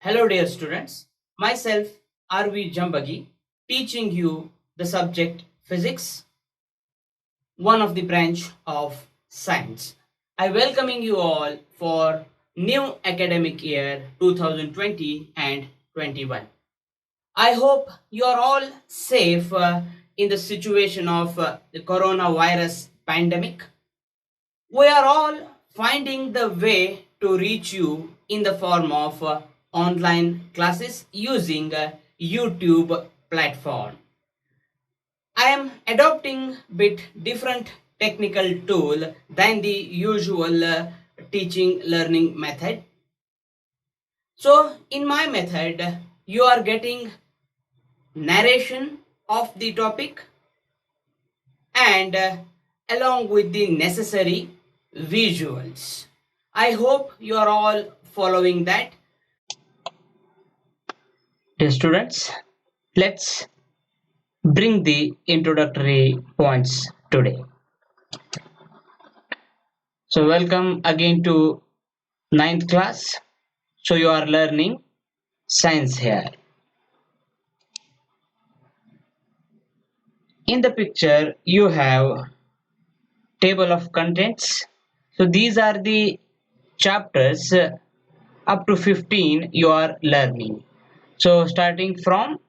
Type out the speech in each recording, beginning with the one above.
Hello dear students, myself Jambagi teaching you the subject physics, one of the branch of science. I welcoming you all for new academic year 2020 and 21. I hope you are all safe in the situation of the coronavirus pandemic. We are all finding the way to reach you in the form of online classes using YouTube platform. I am adopting bit different technical tool than the usual teaching learning method. So in my method, you are getting narration of the topic and along with the necessary visuals. I hope you are all following that. Dear students, let's bring the introductory points today. So welcome again to 9th class. So you are learning science here. In the picture you have table of contents. So these are the chapters up to 15 you are learning. So starting from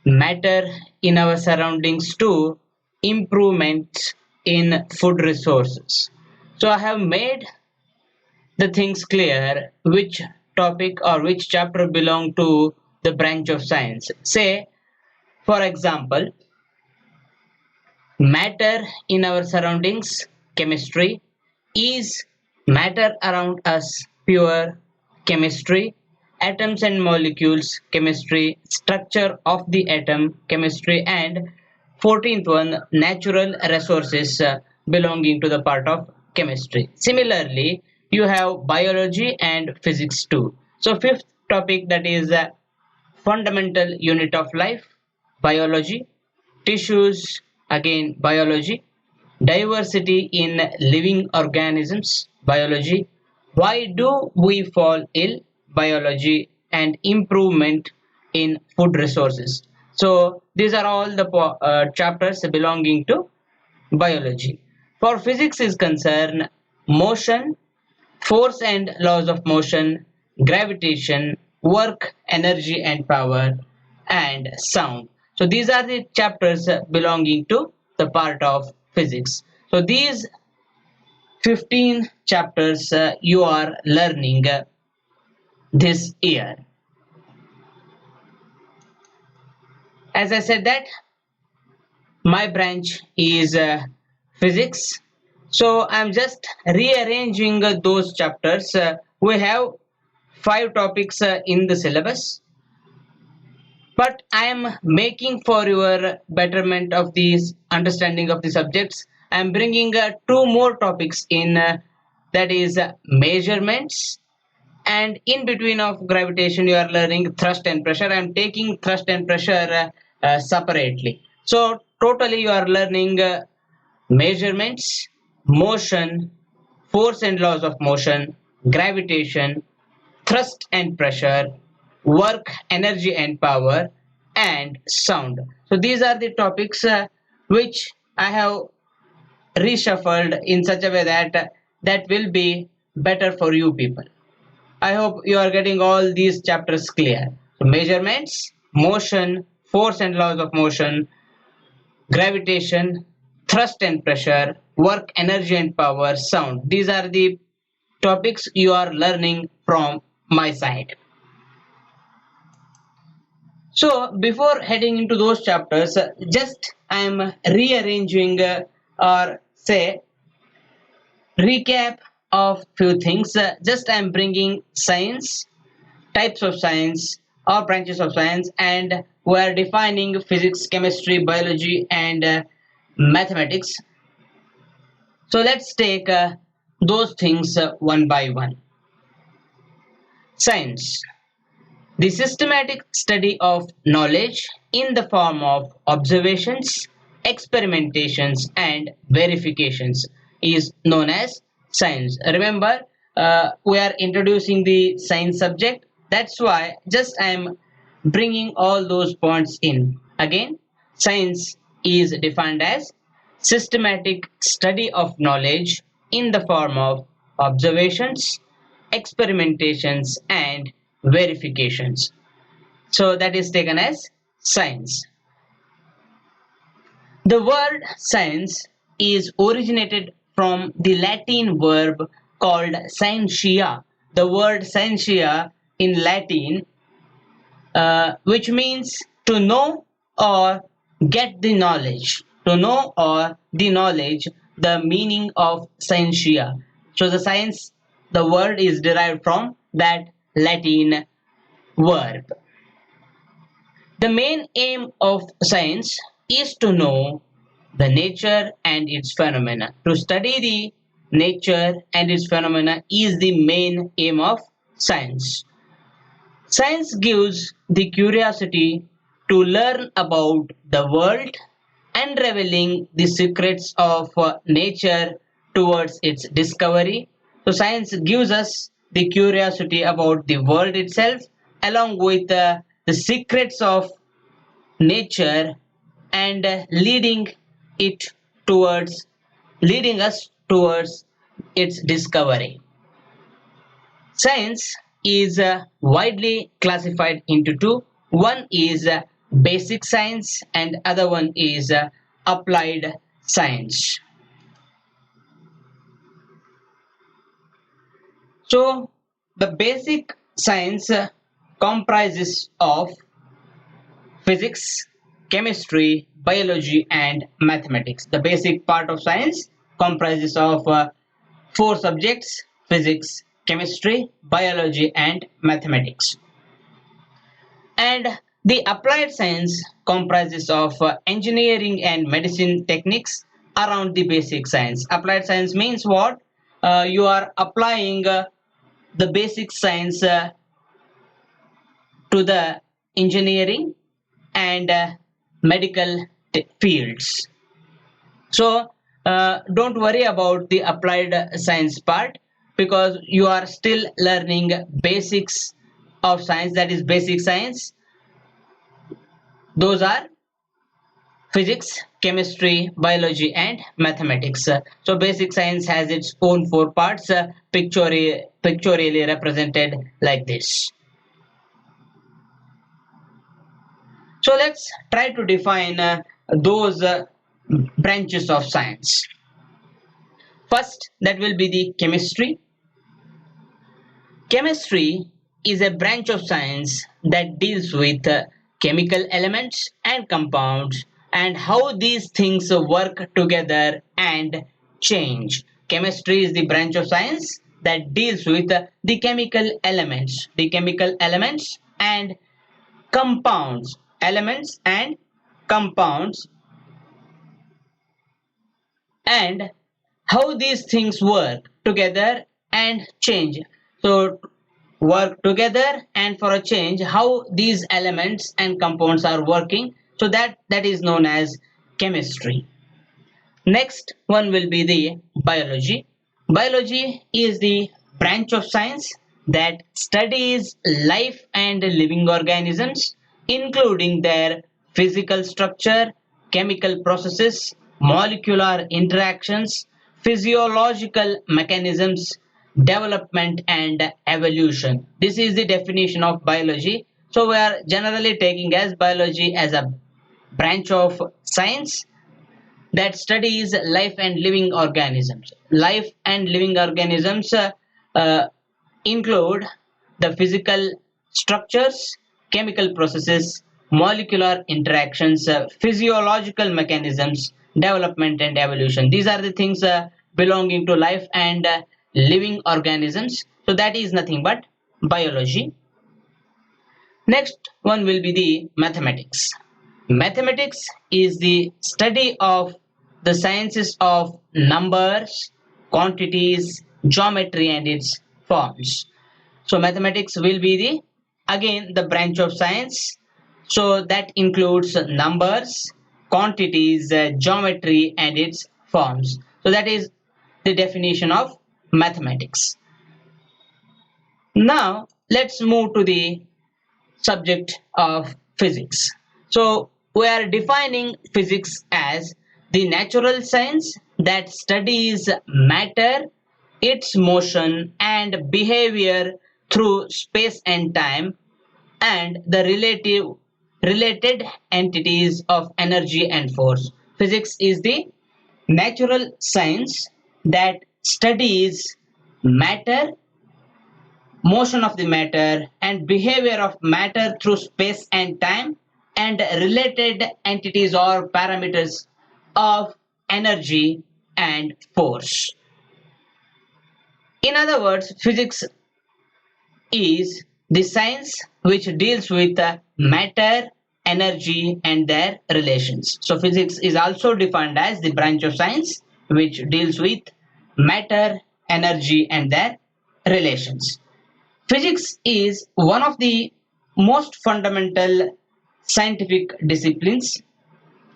matter in our surroundings to improvements in food resources. So I have made the things clear which topic or which chapter belong to the branch of science. Say, for example, matter in our surroundings, chemistry, is matter around us pure chemistry, atoms and molecules chemistry, structure of the atom chemistry, and 14th one natural resources belonging to the part of chemistry. Similarly, you have biology and physics too. So fifth topic, that is fundamental unit of life, biology, tissues, again biology, diversity in living organisms, biology, why do we fall ill, biology, and improvement in food resources. So these are all the chapters belonging to biology. For physics is concerned, motion, force and laws of motion, gravitation, work, energy and power, and sound. So these are the chapters belonging to the part of physics. So these 15 chapters you are learning this year. As I said that my branch is physics. So I'm just rearranging those chapters. We have 5 topics in the syllabus, but I am making for your betterment of these understanding of the subjects. I am bringing 2 more topics in, that is measurements, and in between of gravitation you are learning thrust and pressure. I am taking thrust and pressure separately. So totally you are learning measurements, motion, force and laws of motion, gravitation, thrust and pressure, work, energy and power, and sound. So these are the topics which I have reshuffled in such a way that that will be better for you people. I hope you are getting all these chapters clear. So measurements, motion, force and laws of motion, gravitation, thrust and pressure, work, energy and power, sound. These are the topics you are learning from my side. So before heading into those chapters, just I am rearranging or say recap of few things. Just I am bringing science, types of science or branches of science, and we are defining physics, chemistry, biology, and mathematics. So let's take those things one by one. Science, the systematic study of knowledge in the form of observations, experimentations, and verifications is known as science. Remember, we are introducing the science subject. That's why just I am bringing all those points in. Again, science is defined as systematic study of knowledge in the form of observations, experimentations, and verifications. So that is taken as science. The word science is originated from the Latin verb called scientia. The word scientia in Latin, which means to know or get the knowledge. To know or the knowledge, the meaning of scientia. So the science, the word is derived from that Latin verb. The main aim of science is to know the nature and its phenomena. To study the nature and its phenomena is the main aim of science. Science gives the curiosity to learn about the world, unraveling the secrets of nature towards its discovery. So, science gives us the curiosity about the world itself, along with the secrets of nature, and it towards leading us towards its discovery. Science is widely classified into two. One is basic science and other one is applied science. So the basic science comprises of physics, chemistry, biology, and mathematics. The basic part of science comprises of four subjects: physics, chemistry, biology, and mathematics. And the applied science comprises of engineering and medicine techniques around the basic science. Applied science means what? You are applying the basic science to the engineering and medical fields. So don't worry about the applied science part, because you are still learning basics of science, that is basic science. Those are physics, chemistry, biology, and mathematics. So basic science has its own four parts, pictorially represented like this. So let's try to define those branches of science. First, that will be the chemistry. Chemistry is a branch of science that deals with chemical elements and compounds and how these things work together and change. Chemistry is the branch of science that deals with the chemical elements and compounds, elements and compounds, and how these things work together and change. So work together and for a change, how these elements and compounds are working, so that is known as chemistry. Next one will be the biology. Biology is the branch of science that studies life and living organisms, including their physical structure, chemical processes, molecular interactions, physiological mechanisms, development, and evolution. This is the definition of biology. So we are generally taking as biology as a branch of science that studies life and living organisms. Life and living organisms uh, include the physical structures, chemical processes, molecular interactions, physiological mechanisms, development, and evolution. These are the things belonging to life and living organisms. So that is nothing but biology. Next one will be the mathematics. Mathematics is the study of the sciences of numbers, quantities, geometry, and its forms. So mathematics will be again the branch of science. So that includes numbers, quantities, geometry, and its forms. So that is the definition of mathematics. Now let's move to the subject of physics. So we are defining physics as the natural science that studies matter, its motion and behavior through space and time, and the related entities of energy and force. Physics is the natural science that studies matter, motion of the matter, and behavior of matter through space and time, and related entities or parameters of energy and force. In other words, physics is the science which deals with matter, energy, and their relations. So, physics is also defined as the branch of science which deals with matter, energy, and their relations. Physics is one of the most fundamental scientific disciplines,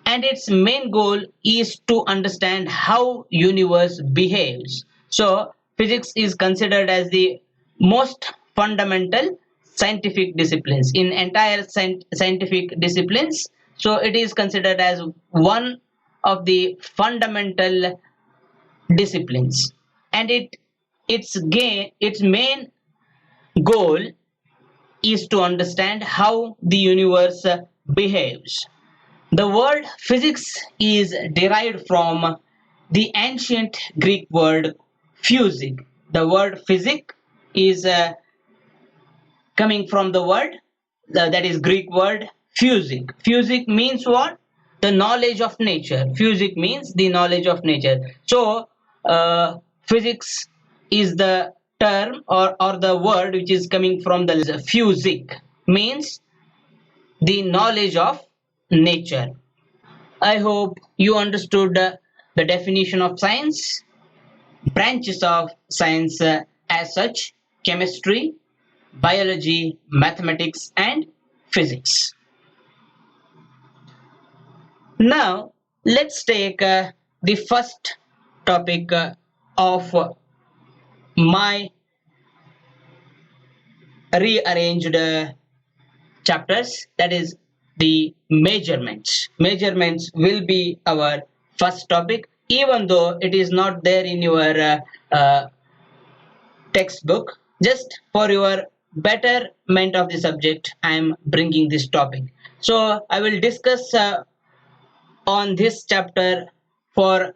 and its main goal is to understand how universe behaves. So physics is considered as the most fundamental scientific disciplines in entire scientific disciplines. So it is considered as one of the fundamental disciplines, and its main goal is to understand how the universe behaves. The word physics is derived from the ancient Greek word physic. The word physic is coming from the word that is Greek word physic. Physic means what? The knowledge of nature. Physic means the knowledge of nature. So physics is the term or the word which is coming from the physic, means the knowledge of nature. I hope you understood the definition of science, branches of science as such: chemistry, biology, mathematics, and physics. Now, let's take the first topic of my rearranged chapters, that is the measurements. Measurements will be our first topic, even though it is not there in your textbook. Just for your betterment of the subject, I am bringing this topic. So I will discuss on this chapter for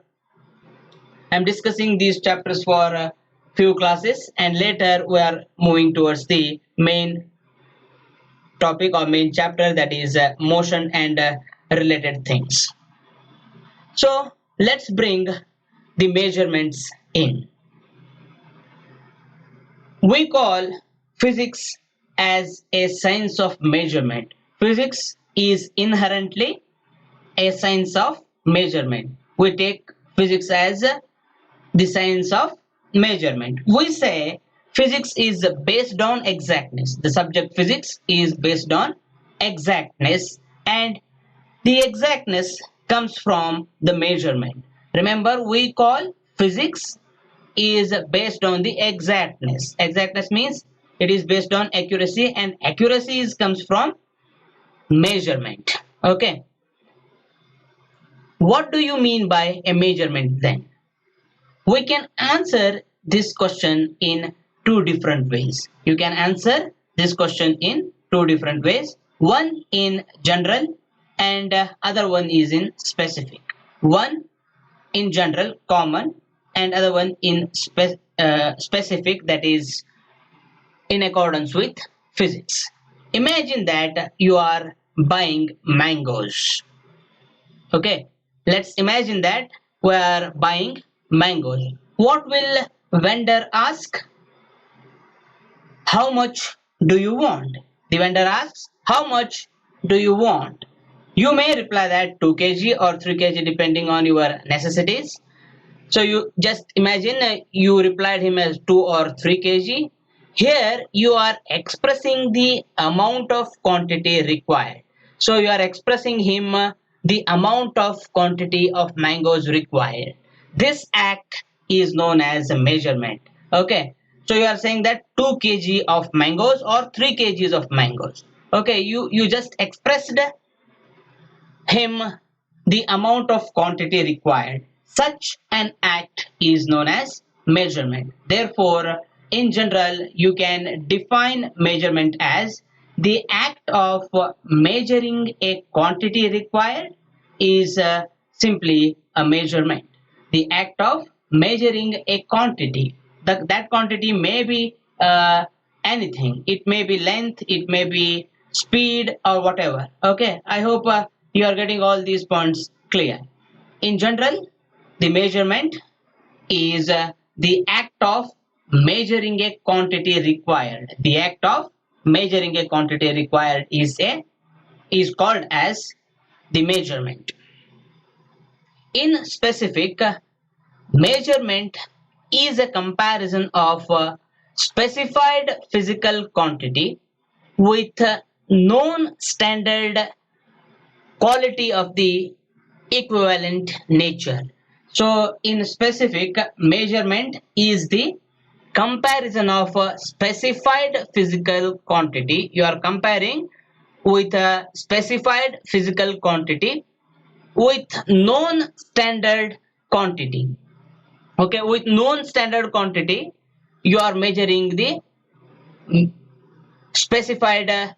I'm discussing these chapters for a few classes, and later we are moving towards the main topic or main chapter, that is motion and related things. So let's bring the measurements in. We call physics as a science of measurement. Physics is inherently a science of measurement. We take physics as the science of measurement. We say physics is based on exactness. The subject physics is based on exactness, and the exactness comes from the measurement. Remember, we call physics is based on the exactness. Exactness means it is based on accuracy, and accuracy comes from measurement. Okay. What do you mean by a measurement then? We can answer this question in two different ways. You can answer this question in two different ways. One in general and other one is in specific. One in general, common, and other one in specific, that is in accordance with physics. Imagine that you are buying mangoes. Okay, let's imagine that we are buying mangoes. What will vendor ask? How much do you want? The vendor asks, how much do you want? You may reply that 2 kg or 3 kg depending on your necessities. So you just imagine you replied him as 2 or 3 kg. Here you are expressing the amount of quantity required. So you are expressing him the amount of quantity of mangoes required. This act is known as a measurement. Okay. So you are saying that 2 kg of mangoes or 3 kgs of mangoes. Okay, you just expressed him the amount of quantity required. Such an act is known as measurement. Therefore, in general, you can define measurement as the act of measuring a quantity required is simply a measurement. The act of measuring a quantity. That quantity may be anything. It may be length, it may be speed or whatever. Okay, I hope you are getting all these points clear. In general, the measurement is the act of measuring a quantity required. The act of measuring a quantity required is called as the measurement. In specific, measurement is a comparison of specified physical quantity with known standard quality of the equivalent nature. So in specific, measurement is the comparison of a specified physical quantity. You are comparing with a specified physical quantity with known standard quantity. Okay, with known standard quantity, you are measuring the specified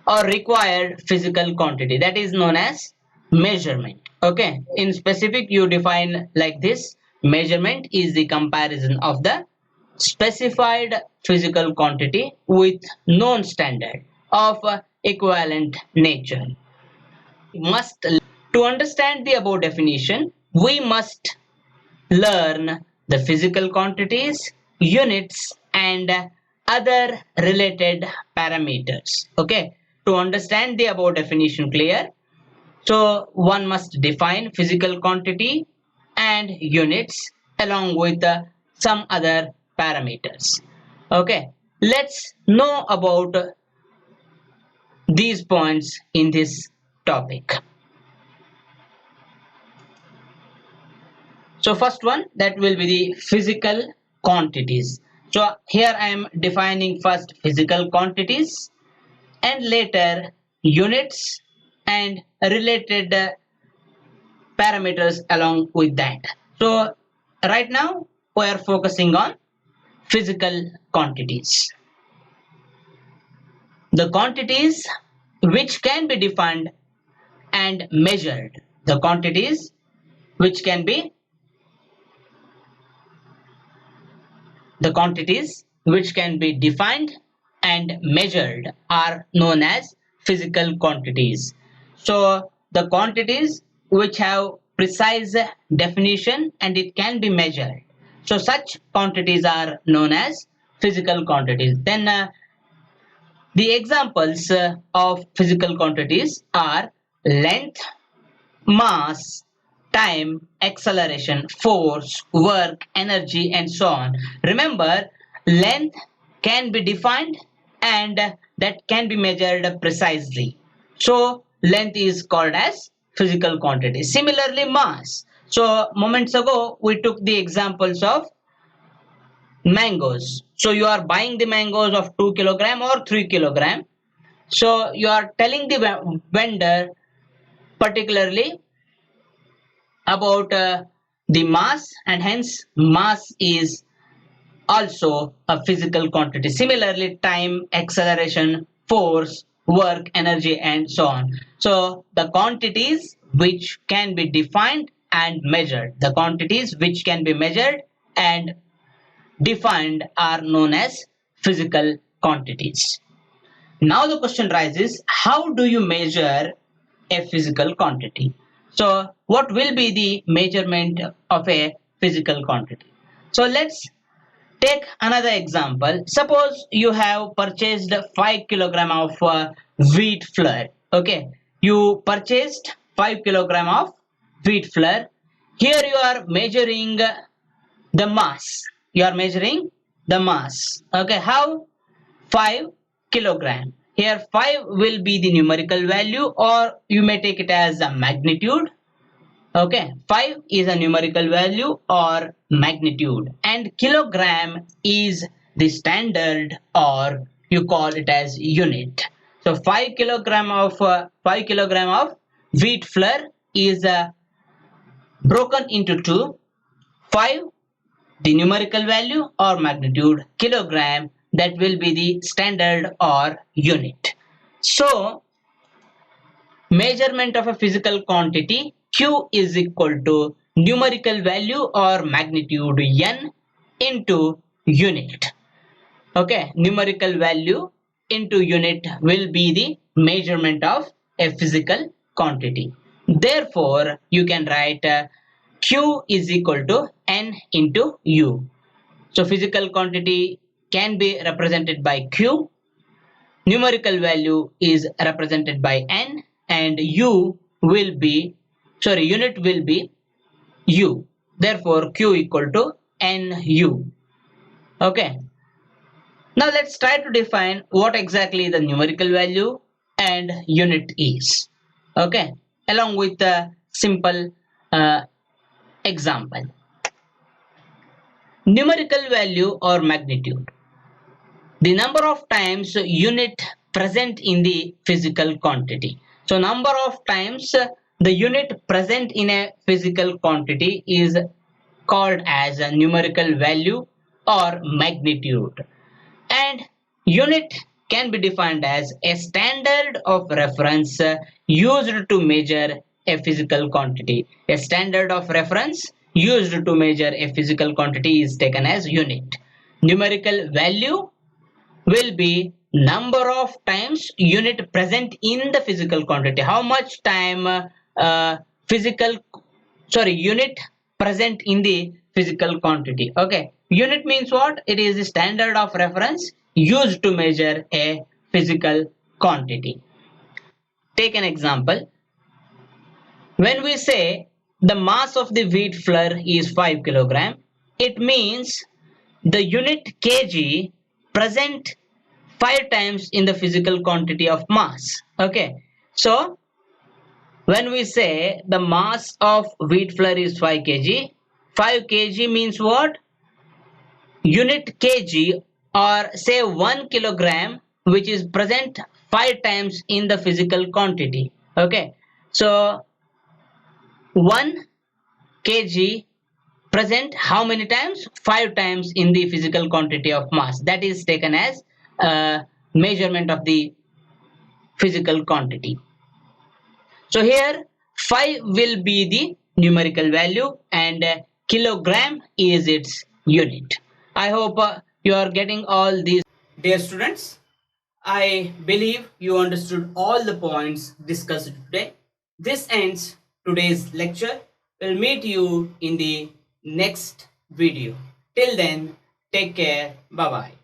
or required physical quantity, that is known as measurement. Okay, in specific you define like this: measurement is the comparison of the specified physical quantity with known standard of equivalent nature. Must To understand the above definition, we must learn the physical quantities, units, and other related parameters. Okay, to understand the above definition clear, so one must define physical quantity and units along with some other parameters. Okay, let's know about these points in this topic. So first one, that will be the physical quantities. So here I am defining first physical quantities and later units and related parameters along with that. So right now we are focusing on physical quantities. The quantities which can be defined and measured. The quantities which can be defined and measured are known as physical quantities. So the quantities which have precise definition and it can be measured. So such quantities are known as physical quantities. Then the examples of physical quantities are length, mass, time, acceleration, force, work, energy, and so on. Remember, length can be defined and that can be measured precisely. So length is called as physical quantity. Similarly, mass. So moments ago we took the examples of mangoes. So you are buying the mangoes of 2 kilogram or 3 kilogram. So you are telling the vendor particularly about the mass, and hence mass is also a physical quantity. Similarly, time, acceleration, force, work, energy, and so on. So the quantities which can be defined and measured, the quantities which can be measured and defined are known as physical quantities. Now the question rises, how do you measure a physical quantity? So what will be the measurement of a physical quantity? So let's take another example. Suppose you have purchased 5 kilogram of wheat flour. Okay, you purchased 5 kilogram of wheat flour. Here you are measuring the mass. You are measuring the mass. Okay, how? 5 kilogram. Here 5 will be the numerical value, or you may take it as a magnitude. Okay, 5 is a numerical value or magnitude, and kilogram is the standard, or you call it as unit. So 5 kilogram of wheat flour is broken into two. 5 the numerical value or magnitude, kilogram that will be the standard or unit. So measurement of a physical quantity Q is equal to numerical value or magnitude N into unit. Okay, numerical value into unit will be the measurement of a physical quantity. Therefore, you can write Q is equal to N into U. So physical quantity can be represented by Q, numerical value is represented by N, and unit will be U. Therefore, Q equal to NU. Okay. Now let's try to define what exactly the numerical value and unit is. Okay. Along with a simple example. Numerical value or magnitude. The number of times unit present in the physical quantity. So number of times the unit present in a physical quantity is called as a numerical value or magnitude. And unit can be defined as a standard of reference used to measure a physical quantity. A standard of reference used to measure a physical quantity is taken as unit. Numerical value will be number of times unit present in the physical quantity. How much time unit present in the physical quantity. Okay, unit means what? It is the standard of reference used to measure a physical quantity. Take an example. When we say the mass of the wheat flour is 5 kilogram, it means the unit kg present 5 times in the physical quantity of mass. Okay, so when we say the mass of wheat flour is 5 kg, 5 kg means what? Unit kg, or say 1 kilogram, which is present 5 times in the physical quantity. Okay, so 1 kg present how many times? 5 times in the physical quantity of mass. That is taken as a measurement of the physical quantity. So here 5 will be the numerical value and kilogram is its unit. I hope you are getting all these. Dear students, I believe you understood all the points discussed today. This ends today's lecture. We'll meet you in the next video. Till then, take care. Bye bye.